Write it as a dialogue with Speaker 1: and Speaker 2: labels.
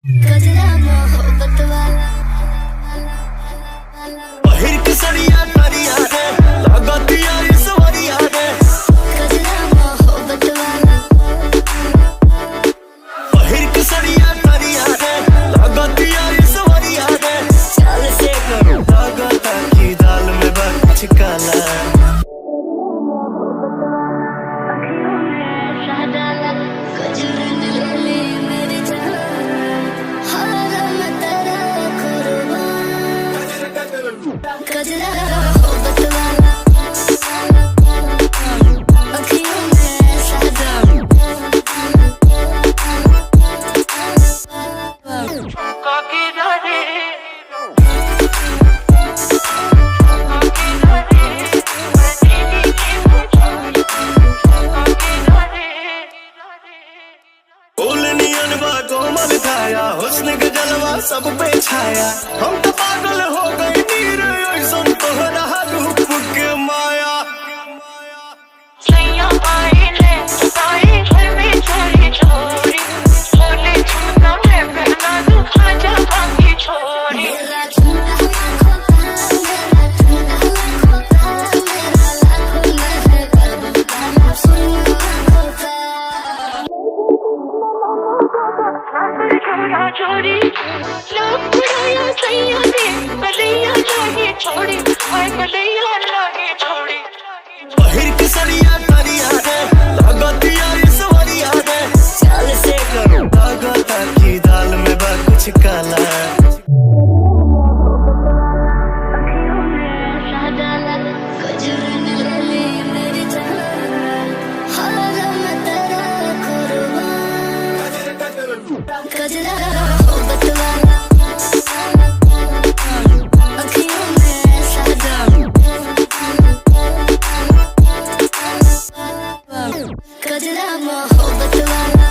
Speaker 1: गजरा मोहब्बत वाला
Speaker 2: पहिर के सड़िया करिया रे लगतिया इस वरिया रे
Speaker 1: गजरा मोहब्बत वाला
Speaker 2: पहिर के सड़िया करिया रे लगतिया इस वरिया रे चाल से करो लगता की दाल में बच काला
Speaker 1: गजरा मोहब्बत वाला अखियों में सादा
Speaker 2: उलनियन बा कोमल छाया हुस्न के जलवा सब पे छाया हम तो पागल हो गए नीर ऐसन तोहरा रूप के माया
Speaker 3: सैया आए ले आए घर में चोरी चोरी बोले छूना है पहना दूं आजा भागी छोरी
Speaker 1: मेरा चुना खोता मेरा चुना खोता मेरा लाखों में है कब गाना सुनना खोता
Speaker 3: छोरा चोरी लोग बुराया सैया दे बलिया लागे छोड़ी हाय बलिया लागे छोड़ी
Speaker 2: पहिर के सड़िया करिया रे लगतिया इस वरिया रे चाल से करो लगता की दाल में बा कुछ काला
Speaker 1: गजरा मोहब्बत वाला अखियों में सादा गजरा मोहब्बत वाला